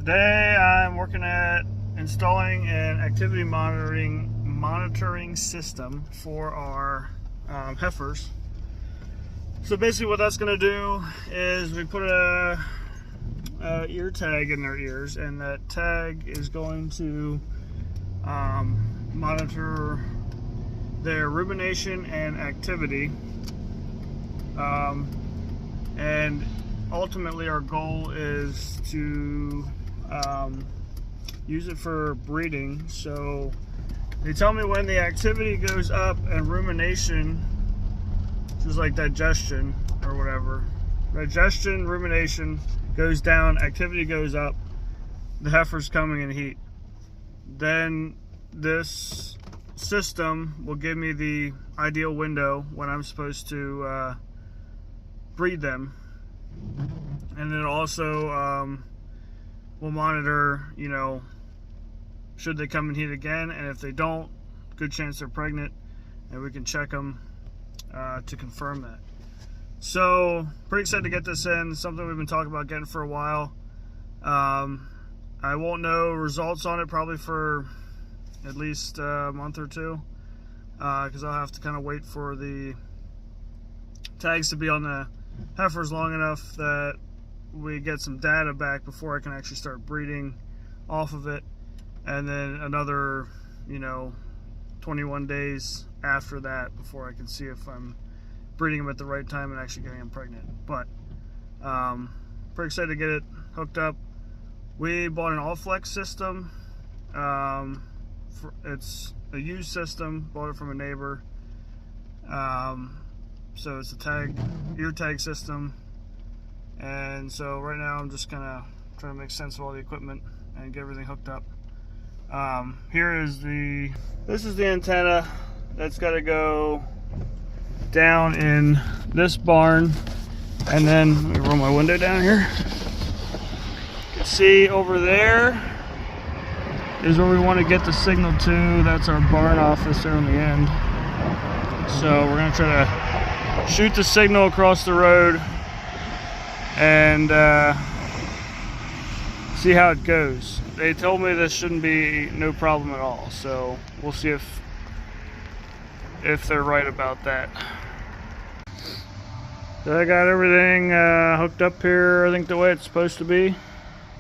Today I'm working at installing an activity monitoring system for our heifers. So basically what that's going to do is we put a ear tag in their ears, and that tag is going to monitor their rumination and activity, and ultimately our goal is to use it for breeding. So they tell me when the activity goes up and rumination, which is like digestion or whatever, digestion, rumination goes down, activity goes up, the heifer's coming in heat. Then this system will give me the ideal window when I'm supposed to breed them, and it also will monitor, should they come in heat again, and if they don't, good chance they're pregnant, and we can check them to confirm that. So pretty excited to get this in. Something we've been talking about getting for a while. I won't know results on it probably for at least a month or two, because I'll have to kind of wait for the tags to be on the heifers long enough that we get some data back before I can actually start breeding off of it, and then another 21 days after that before I can see if I'm breeding them at the right time and actually getting them pregnant. But pretty excited to get it hooked up. We bought an all-flex system. It's a used system, bought it from a neighbor. So it's a ear tag system. And so right now I'm just kind of trying to make sense of all the equipment and get everything hooked up. This is the antenna that's got to go down in this barn, and then let me roll my window down here. You can see over there is where we want to get the signal to. That's our barn office there on the end. So we're going to try to shoot the signal across the road and see how it goes. They told me this shouldn't be no problem at all, so we'll see if they're right about that. So I got everything hooked up here, I think the way it's supposed to be.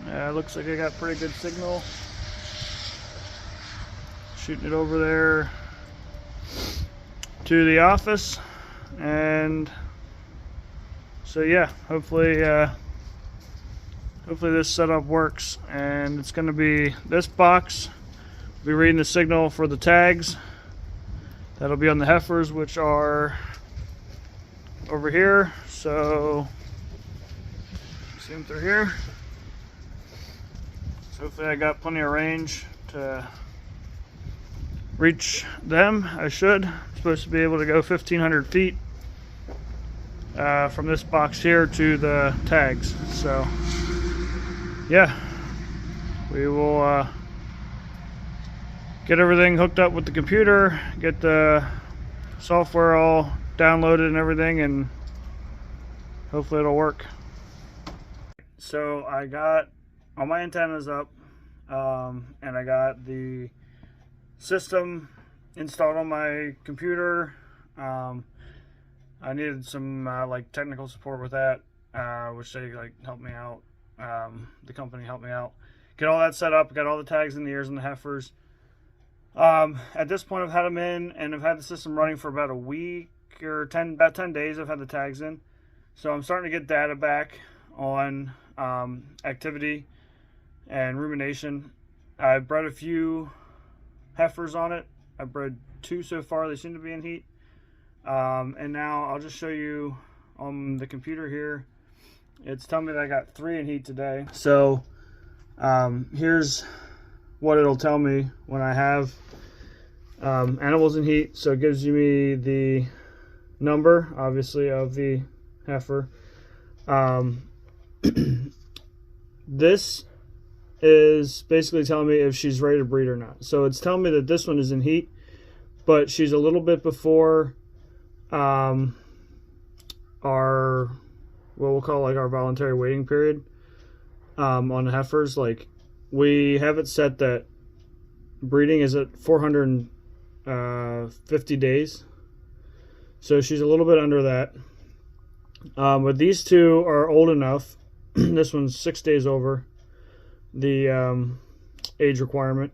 Looks like I got pretty good signal. Shooting it over there to the office, and so yeah, hopefully this setup works. And it's going to be this box will be reading the signal for the tags. That'll be on the heifers, which are over here. So see them through here. So hopefully I got plenty of range to reach them. I should. I'm supposed to be able to go 1,500 feet from this box here to the tags. So yeah, we will get everything hooked up with the computer, get the software all downloaded and everything, and hopefully it'll work. So I got all my antennas up, and I got the system installed on my computer. I needed some technical support with that, which they helped me out. The company helped me out, get all that set up, got all the tags in the ears and the heifers. At this point I've had them in, and I've had the system running for about a week or about 10 days. I've had the tags in, so I'm starting to get data back on activity and rumination. I've bred a few heifers on it. I've bred 2 so far. They seem to be in heat. And now I'll just show you on the computer here. It's telling me that I got 3 in heat today. So here's what it'll tell me when I have animals in heat. So it gives me the number, obviously, of the heifer. This is basically telling me if she's ready to breed or not. So it's telling me that this one is in heat, but she's a little bit before our, what we'll call our voluntary waiting period. on heifers. Like, we have it set that breeding is at 450 days. So she's a little bit under that. But these two are old enough. This one's 6 days over the age requirement.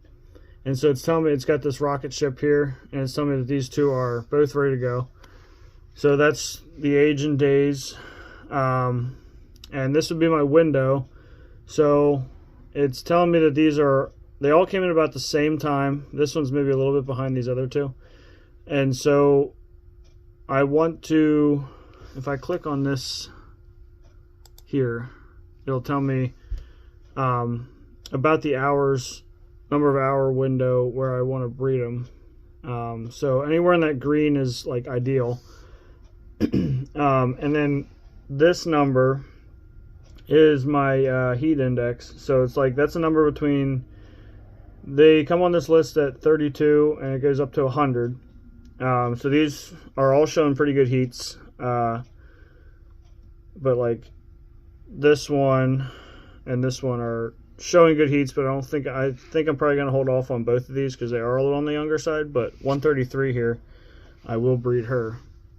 And so it's telling me it's got this rocket ship here, and it's telling me that these two are both ready to go. So that's the age in days. And this would be my window. So it's telling me that they all came in about the same time. This one's maybe a little bit behind these other two. And so I want to, if I click on this here, it'll tell me about the number of hour window where I want to breed them. So anywhere in that green is like ideal. And then this number is my heat index. So it's like, that's a number between, they come on this list at 32 and it goes up to 100. So these are all showing pretty good heats. But like this one and this one are showing good heats, but I think I'm probably going to hold off on both of these because they are a little on the younger side. But 133 here, I will breed her.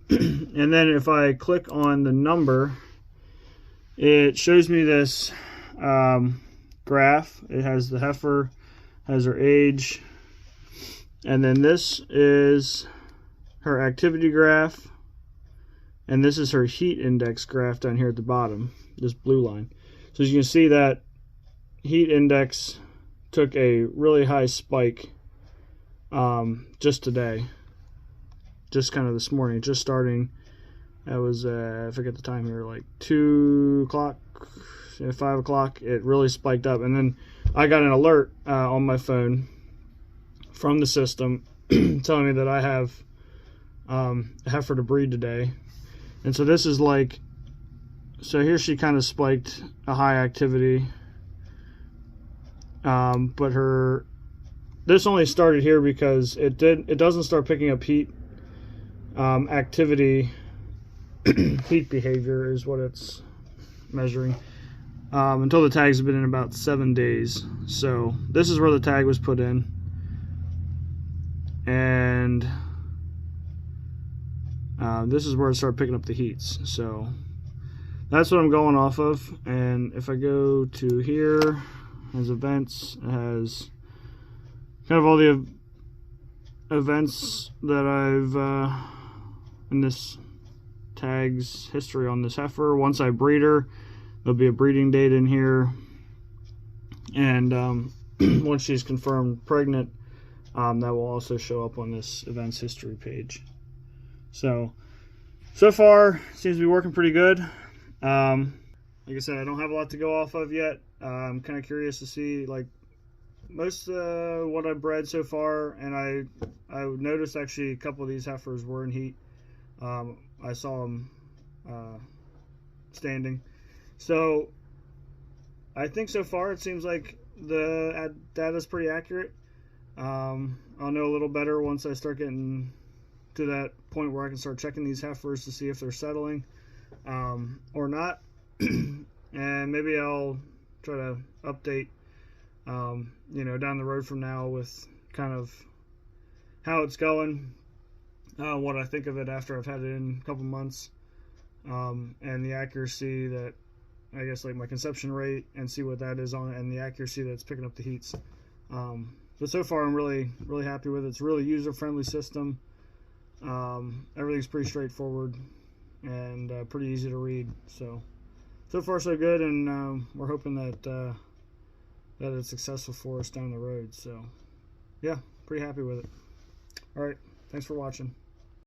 And then if I click on the number, it shows me this graph. It has the heifer, has her age, and then this is her activity graph, and this is her heat index graph down here at the bottom, this blue line. So as you can see, that heat index took a really high spike just today, just kind of this morning, just starting. That was I forget the time here, like 2 o'clock, 5 o'clock. It really spiked up, and then I got an alert on my phone from the system telling me that I have a heifer to breed today. And so this is like, so here she kind of spiked a high activity, but this only started here because it doesn't start picking up heat activity. Heat behavior is what it's measuring until the tags have been in about 7 days. So this is where the tag was put in, and this is where it started picking up the heats. So that's what I'm going off of. And if I go to here, it has events, it has kind of all the events that I've in this tags history on this heifer. Once I breed her, there'll be a breeding date in here, and once she's confirmed pregnant, that will also show up on this events history page. So far seems to be working pretty good. Like I said, I don't have a lot to go off of yet. I'm kind of curious to see, like, most what I bred so far, and I noticed actually a couple of these heifers were in heat. I saw them standing. So I think so far it seems like the data is pretty accurate. I'll know a little better once I start getting to that point where I can start checking these heifers to see if they're settling or not. And maybe I'll try to update down the road from now with kind of how it's going, what I think of it after I've had it in a couple months, and the accuracy that, I guess, like my conception rate, and see what that is on it, and the accuracy that's picking up the heats. But so far I'm really happy with it. It's a really user-friendly system. Everything's pretty straightforward and pretty easy to read. So far so good, and we're hoping that it's successful for us down the road. So yeah, pretty happy with it. All right, thanks for watching.